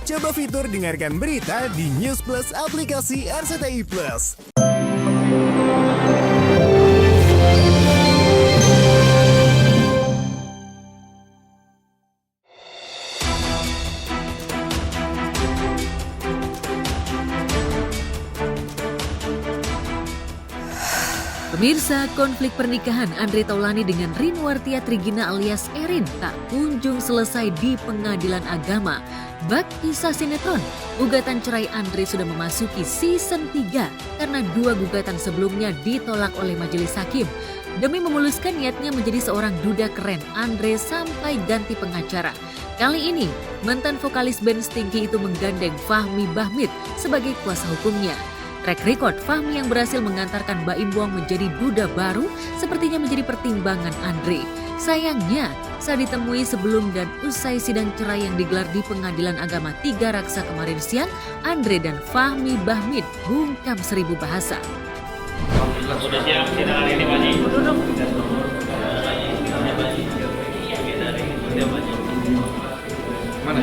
Coba fitur dengarkan berita di News Plus aplikasi RCTI Plus. Pemirsa, konflik pernikahan Andre Taulani dengan Rinwartia Trigina alias Erin tak kunjung selesai di Pengadilan Agama. Bak kisah sinetron, gugatan cerai Andre sudah memasuki season 3 karena 2 gugatan sebelumnya ditolak oleh majelis hakim. Demi memuluskan niatnya menjadi seorang duda keren, Andre sampai ganti pengacara. Kali ini, mantan vokalis band Stinky itu menggandeng Fahmi Bahmid sebagai kuasa hukumnya. Track record Fahmi yang berhasil mengantarkan Baim Wong menjadi duda baru sepertinya menjadi pertimbangan Andre. Sayangnya, saat ditemui sebelum dan usai sidang cerai yang digelar di Pengadilan Agama 3 Raksa kemarin siang, Andre dan Fahmi Bahmid bungkam 1000 bahasa. Sudah siap sidang hari ini, Pak Haji. Duduk. Mana?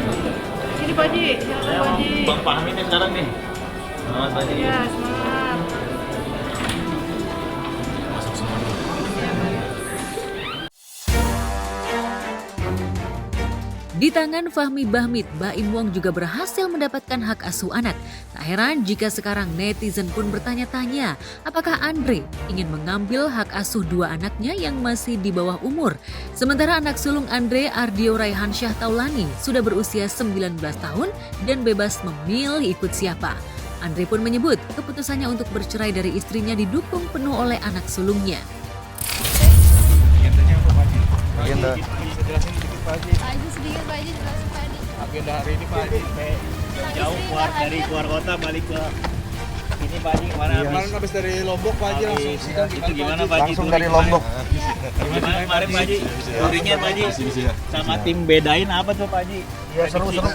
Ini Pak Haji, silakan Pak Haji. Bang Fahmi nih sekarang nih. Selamat Pak Haji. Ya, semangat. Di tangan Fahmi Bahmid, Baim Wong juga berhasil mendapatkan hak asuh anak. Tak heran jika sekarang netizen pun bertanya-tanya, apakah Andre ingin mengambil hak asuh 2 anaknya yang masih di bawah umur. Sementara anak sulung Andre, Ardio Raihansyah Taulani, sudah berusia 19 tahun dan bebas memilih ikut siapa. Andre pun menyebut keputusannya untuk bercerai dari istrinya didukung penuh oleh anak sulungnya. Agenda. Bisa jelasin sedikit Pak Haji. Pak Haji sedikit Pak Haji, jelasin Pak Haji. Agenda hari ini Pak Haji jauh keluar kota balik ke ini Pak Haji kemana? Kemarin habis dari Lombok Pak Haji langsung sidang itu gimana Pak Haji? Langsung dari Lombok. Gimana kemarin Pak Haji? Touringnya Pak Haji sama tim bedain apa tuh Pak Haji? Ya seru-seru.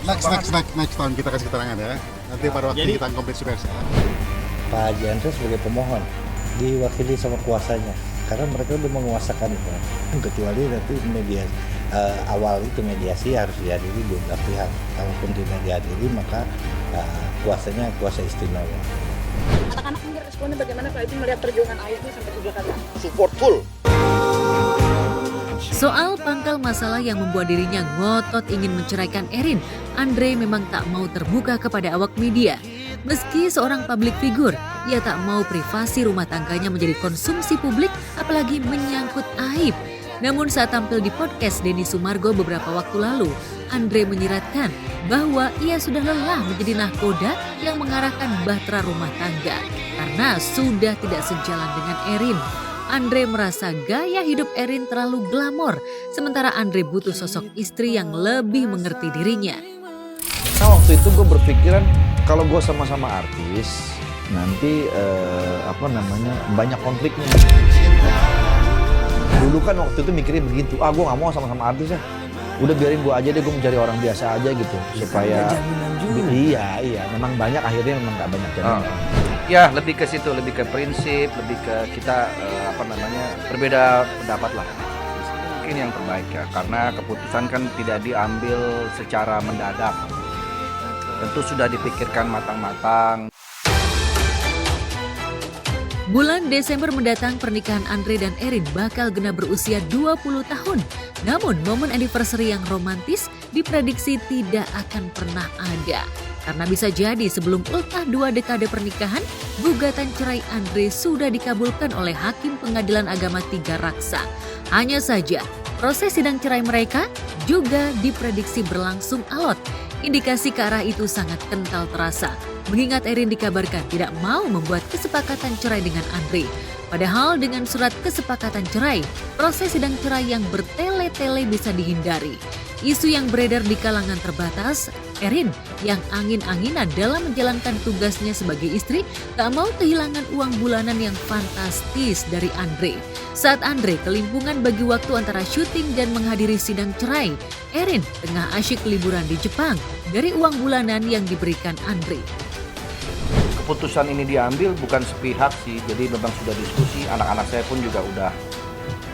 Next tahun kita kasih keterangan ya. Nanti pada waktu kita konferensi pers. Pak Haji Andre sebagai pemohon diwakili sama kuasanya karena mereka udah menguasakan itu. Kecuali nanti media awal itu mediasi harus dihadiri 2 belah pihak. Kalaupun tidak dihadiri maka kuasanya kuasa istimewa. Anak-anak ini responnya bagaimana Pak Haji melihat perjuangan ayahnya sampai 3 kali? Support full. Soal pangkal masalah yang membuat dirinya ngotot ingin menceraikan Erin, Andre memang tak mau terbuka kepada awak media. Meski seorang publik figur, ia tak mau privasi rumah tangganya menjadi konsumsi publik, apalagi menyangkut aib. Namun saat tampil di podcast Denny Sumargo beberapa waktu lalu, Andre menyiratkan bahwa ia sudah lelah menjadi nahkoda yang mengarahkan bahtera rumah tangga karena sudah tidak sejalan dengan Erin. Andre merasa gaya hidup Erin terlalu glamor, sementara Andre butuh sosok istri yang lebih mengerti dirinya. Nah, waktu itu gue berpikiran kalau gue sama-sama artis nanti banyak konfliknya. Dulu kan waktu itu mikirnya begitu, gue nggak mau sama-sama artis ya. Udah biarin gue aja deh, gue mencari orang biasa aja gitu supaya. Iya, memang banyak akhirnya memang nggak banyak jaminan. Ya lebih ke situ, lebih ke prinsip, lebih ke kita berbeda pendapat lah. Mungkin yang terbaik ya, karena keputusan kan tidak diambil secara mendadak. Tentu sudah dipikirkan matang-matang. Bulan Desember mendatang pernikahan Andre dan Erin bakal genap berusia 20 tahun. Namun momen anniversary yang romantis diprediksi tidak akan pernah ada. Karena bisa jadi sebelum ultah 2 dekade pernikahan, gugatan cerai Andre sudah dikabulkan oleh Hakim Pengadilan Agama 3 Raksa. Hanya saja, proses sidang cerai mereka juga diprediksi berlangsung alot. Indikasi ke arah itu sangat kental terasa, mengingat Erin dikabarkan tidak mau membuat kesepakatan cerai dengan Andre. Padahal dengan surat kesepakatan cerai, proses sidang cerai yang bertele-tele bisa dihindari. Isu yang beredar di kalangan terbatas, Erin yang angin-anginan dalam menjalankan tugasnya sebagai istri tak mau kehilangan uang bulanan yang fantastis dari Andre. Saat Andre kelimpungan bagi waktu antara syuting dan menghadiri sidang cerai, Erin tengah asyik liburan di Jepang dari uang bulanan yang diberikan Andre. Keputusan ini diambil bukan sepihak sih, jadi memang sudah diskusi, anak-anak saya pun juga udah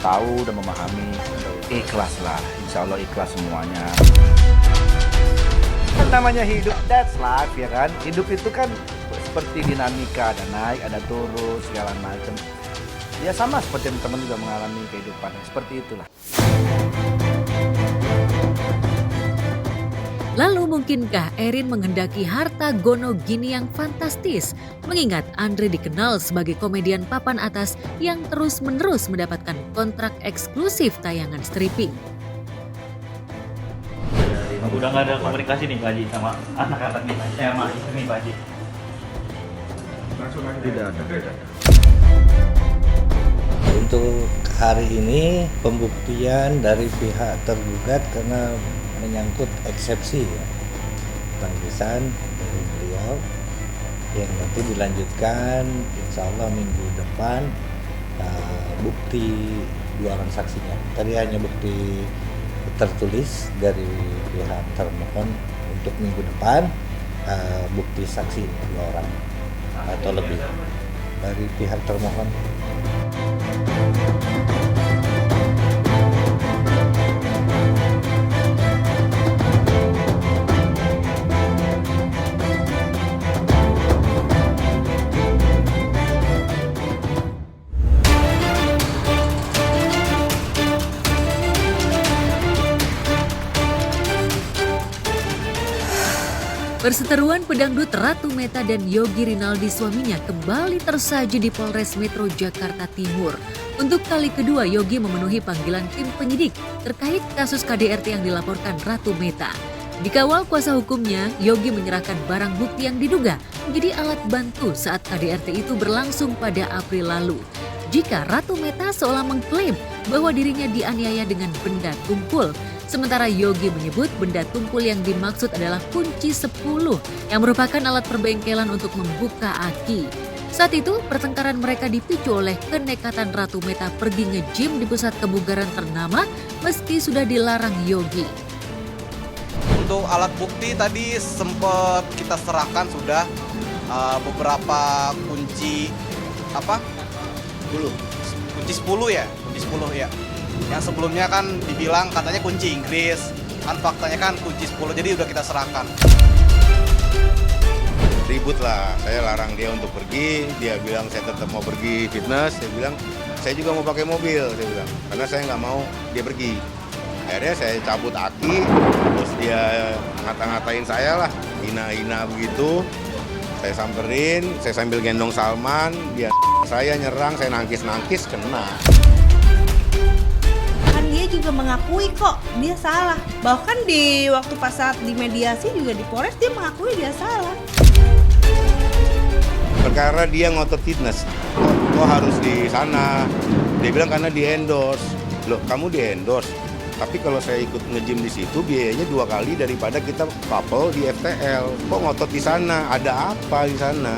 tahu, udah memahami. Ikhlas lah, insya Allah ikhlas semuanya. namanya hidup, that's life ya kan. Hidup itu kan seperti dinamika, ada naik, ada turun, segala macam. Ya sama seperti teman-teman juga mengalami kehidupan, seperti itulah. Lalu mungkinkah Erin menghendaki harta gono gini yang fantastis? Mengingat Andre dikenal sebagai komedian papan atas yang terus-menerus mendapatkan kontrak eksklusif tayangan stripping. Udah nggak ada komunikasi nih Pak Haji sama anak-anak nih, sama istri Pak Haji. Tidak ada. Untuk hari ini pembuktian dari pihak tergugat karena menyangkut eksepsi ya, panggilan dari beliau yang nanti dilanjutkan insya Allah minggu depan bukti 2 orang saksinya. Tadi hanya bukti tertulis dari pihak termohon, untuk minggu depan bukti saksi 2 orang atau lebih dari pihak termohon. Perseteruan pedangdut Ratu Meta dan Yogi Rinaldi suaminya kembali tersaji di Polres Metro Jakarta Timur. Untuk kali kedua, Yogi memenuhi panggilan tim penyidik terkait kasus KDRT yang dilaporkan Ratu Meta. Dikawal kuasa hukumnya, Yogi menyerahkan barang bukti yang diduga menjadi alat bantu saat KDRT itu berlangsung pada April lalu. Jika Ratu Meta seolah mengklaim bahwa dirinya dianiaya dengan benda tumpul, sementara Yogi menyebut benda tumpul yang dimaksud adalah kunci 10 yang merupakan alat perbengkelan untuk membuka aki. Saat itu, pertengkaran mereka dipicu oleh kenekatan Ratu Meta pergi nge-gym di pusat kebugaran ternama meski sudah dilarang Yogi. Untuk alat bukti tadi sempat kita serahkan sudah beberapa kunci kunci 10 ya, kunci 10 ya. Yang sebelumnya kan dibilang katanya kunci Inggris, kan faktanya kan kunci 10, jadi udah kita serahkan. Ribut lah, saya larang dia untuk pergi, dia bilang saya tetap mau pergi fitness, saya bilang saya juga mau pakai mobil, saya bilang, karena saya nggak mau dia pergi. Akhirnya saya cabut aki, terus dia ngata-ngatain saya lah, hina-hina begitu. Saya samperin, saya sambil gendong Salman, dia saya nyerang, saya nangkis-nangkis, kena. Dia juga mengakui kok dia salah. Bahkan di waktu pas saat dimediasi juga di Polres dia mengakui dia salah. Perkara dia ngotot fitness, kok harus di sana? Dia bilang karena di endorse. Loh, kamu di endorse. Tapi kalau saya ikut nge-gym di situ biayanya 2 kali daripada kita couple di FTL. Kok ngotot di sana? Ada apa di sana?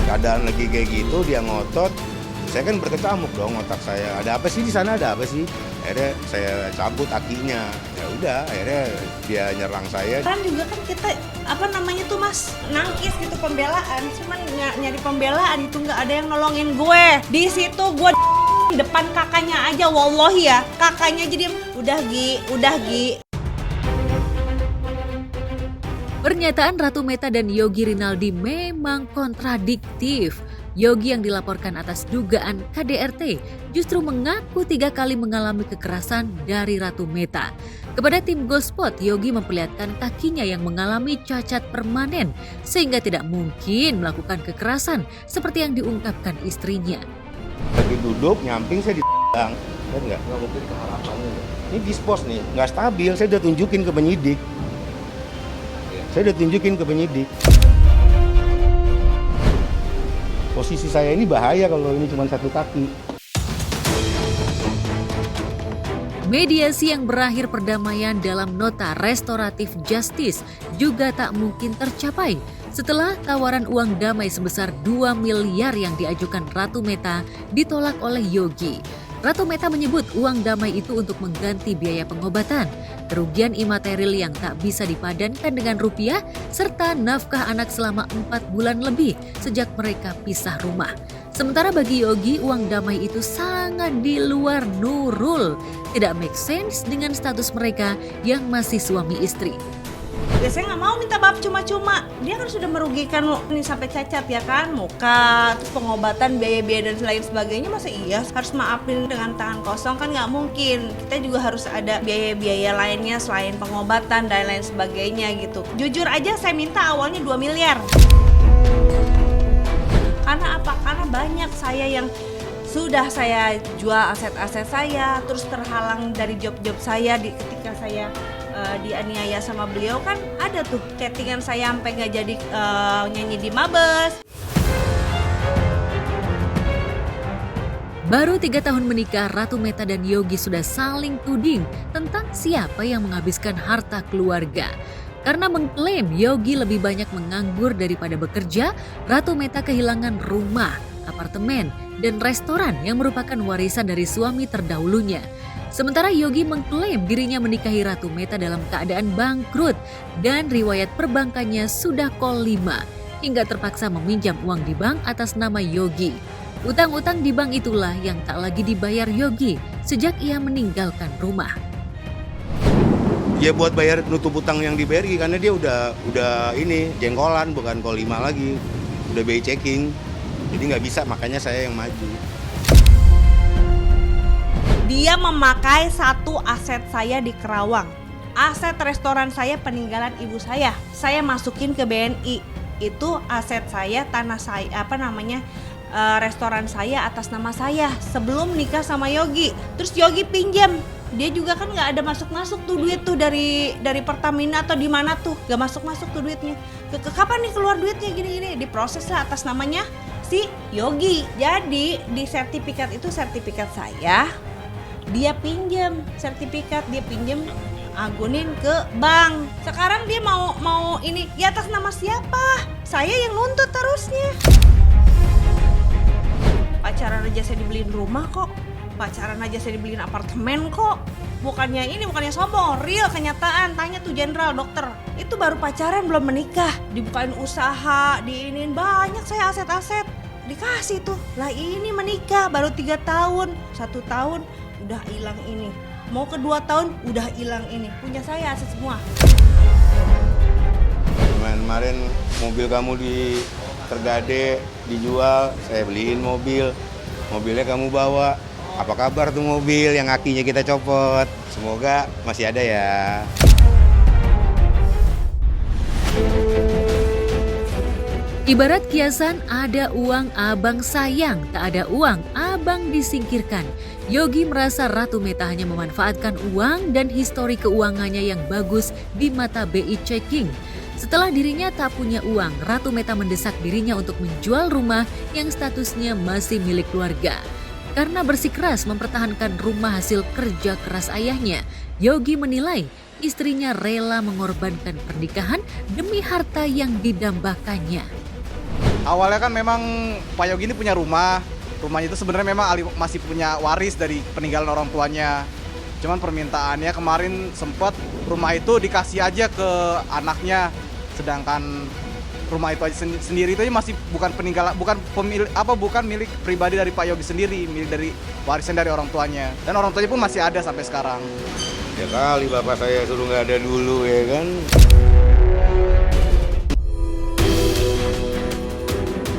Keadaan lagi kayak gitu dia ngotot. Saya kan berkecamuk dong otak saya. Ada apa sih di sana? Ada apa sih? Akhirnya saya cabut akinya. Ya udah, akhirnya dia nyerang saya. Kan juga kan kita Mas nangkis gitu pembelaan. Cuman nyari pembelaan itu nggak ada yang nolongin gue. Di situ gue depan kakaknya aja, wallahi ya. Kakaknya jadi udah Gi. Pernyataan Ratu Meta dan Yogi Rinaldi memang kontradiktif. Yogi yang dilaporkan atas dugaan KDRT justru mengaku 3 kali mengalami kekerasan dari Ratu Meta. Kepada tim Gospot, Yogi memperlihatkan kakinya yang mengalami cacat permanen sehingga tidak mungkin melakukan kekerasan seperti yang diungkapkan istrinya. Lagi duduk, nyamping saya kan nggak mungkin keharapannya. Ini dispos nih, nggak stabil, saya udah tunjukin ke penyidik. Posisi saya ini bahaya kalau ini cuma 1 kaki. Mediasi yang berakhir perdamaian dalam nota restoratif justice juga tak mungkin tercapai setelah tawaran uang damai sebesar 2 miliar yang diajukan Ratu Meta ditolak oleh Yogi. Ratu Meta menyebut uang damai itu untuk mengganti biaya pengobatan, kerugian imaterial yang tak bisa dipadankan dengan rupiah, serta nafkah anak selama 4 bulan lebih sejak mereka pisah rumah. Sementara bagi Yogi, uang damai itu sangat di luar Nurul. Tidak make sense dengan status mereka yang masih suami istri. Ya saya nggak mau minta maaf cuma-cuma. Dia kan sudah merugikan nih sampai cacat ya kan, muka, terus pengobatan, biaya-biaya dan lain sebagainya. Masa iya harus maafin dengan tangan kosong, kan nggak mungkin. Kita juga harus ada biaya-biaya lainnya selain pengobatan dan lain sebagainya gitu. Jujur aja saya minta awalnya 2 miliar. Karena apa? Karena banyak saya yang sudah saya jual aset-aset saya, terus terhalang dari job-job saya ketika saya dianiaya sama beliau. Kan ada tuh chattingan saya sampai nggak jadi nyanyi di Mabes. Baru 3 tahun menikah, Ratu Meta dan Yogi sudah saling tuding tentang siapa yang menghabiskan harta keluarga. Karena mengklaim Yogi lebih banyak menganggur daripada bekerja, Ratu Meta kehilangan rumah, apartemen, dan restoran yang merupakan warisan dari suami terdahulunya. Sementara Yogi mengklaim dirinya menikahi Ratu Meta dalam keadaan bangkrut dan riwayat perbankannya sudah kol 5 hingga terpaksa meminjam uang di bank atas nama Yogi. Utang-utang di bank itulah yang tak lagi dibayar Yogi sejak ia meninggalkan rumah. Ya buat bayar nutup utang yang di BRI karena dia udah ini jengkolan, bukan kol 5 lagi. Udah BI checking. Jadi nggak bisa, makanya saya yang maju. Dia memakai satu aset saya di Kerawang. Aset restoran saya peninggalan ibu saya. Saya masukin ke BNI. Itu aset saya, tanah saya, restoran saya atas nama saya sebelum nikah sama Yogi. Terus Yogi pinjam. Dia juga kan nggak ada masuk tuh duit tuh dari Pertamina atau di mana tuh, nggak masuk tuh duitnya. Kapan nih keluar duitnya gini-gini? Diproses lah atas namanya si Yogi. Jadi di sertifikat itu sertifikat saya. Dia pinjam sertifikat, dia pinjam agunin ke bank. Sekarang dia mau ini ya atas nama siapa? Saya yang nuntut terusnya. Pacaran aja saya dibeliin rumah kok. Pacaran aja saya dibeliin apartemen kok. Bukannya sombong, real kenyataan. Tanya tuh jenderal, dokter. Itu baru pacaran belum menikah. Dibukain usaha, diinin banyak saya aset-aset. Dikasih tuh. Lah ini menikah baru 3 tahun. 1 tahun udah hilang ini. Mau ke 2 tahun udah hilang ini. Punya saya aset semua. Kemarin mobil kamu di Tergade dijual, saya beliin mobil. Mobilnya kamu bawa. Apa kabar tuh mobil yang akinya kita copot? Semoga masih ada ya. Ibarat kiasan, ada uang abang sayang, tak ada uang abang disingkirkan. Yogi merasa Ratu Meta hanya memanfaatkan uang dan histori keuangannya yang bagus di mata BI Checking. Setelah dirinya tak punya uang, Ratu Meta mendesak dirinya untuk menjual rumah yang statusnya masih milik keluarga. Karena bersikeras mempertahankan rumah hasil kerja keras ayahnya, Yogi menilai istrinya rela mengorbankan pernikahan demi harta yang didambakannya. Awalnya kan memang Pak Yogi ini punya rumah. Rumahnya itu sebenarnya memang masih punya waris dari peninggalan orang tuanya. Cuman permintaannya kemarin sempat rumah itu dikasih aja ke anaknya. Sedangkan rumah itu aja sendiri itu aja masih bukan peninggalan, bukan milik pribadi dari Pak Yogi sendiri, milik dari warisan dari orang tuanya. Dan orang tuanya pun masih ada sampai sekarang. Ya kali bapak saya suruh nggak ada dulu ya kan.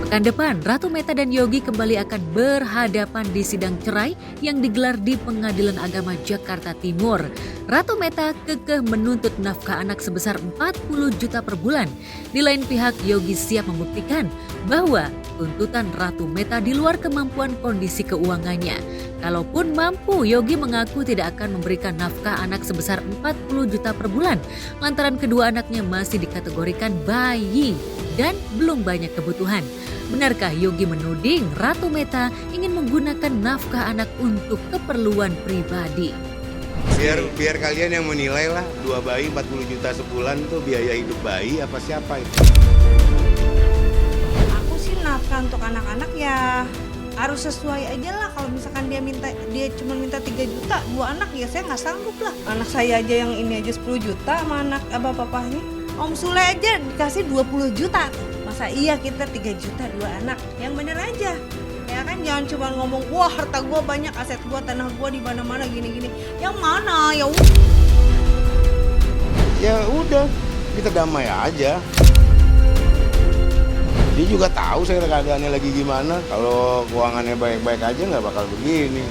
Pekan depan, Ratu Meta dan Yogi kembali akan berhadapan di sidang cerai yang digelar di Pengadilan Agama Jakarta Timur. Ratu Meta kekeh menuntut nafkah anak sebesar 40 juta per bulan. Di lain pihak, Yogi siap membuktikan bahwa tuntutan Ratu Meta di luar kemampuan kondisi keuangannya. Kalaupun mampu, Yogi mengaku tidak akan memberikan nafkah anak sebesar 40 juta per bulan lantaran kedua anaknya masih dikategorikan bayi dan belum banyak kebutuhan. Benarkah Yogi menuding Ratu Meta ingin menggunakan nafkah anak untuk keperluan pribadi? Biar kalian yang menilai lah, 2 bayi 40 juta sebulan tuh biaya hidup bayi apa siapa itu? Aku sih nafkah untuk anak-anak ya harus sesuai aja lah. Kalau misalkan dia cuma minta 3 juta, 2 anak ya saya nggak sanggup lah. Anak saya aja yang ini aja 10 juta sama anak bapak-bapaknya. Om Sule aja dikasih 20 juta. Masa iya kita 3 juta 2 anak? Yang bener aja. Ya kan jangan cuma ngomong wah harta gua banyak, aset gua, tanah gua di mana-mana gini-gini. Yang mana? Ya udah, kita damai aja. Dia juga tahu saya keadaannya lagi gimana. Kalau keuangannya baik-baik aja nggak bakal begini.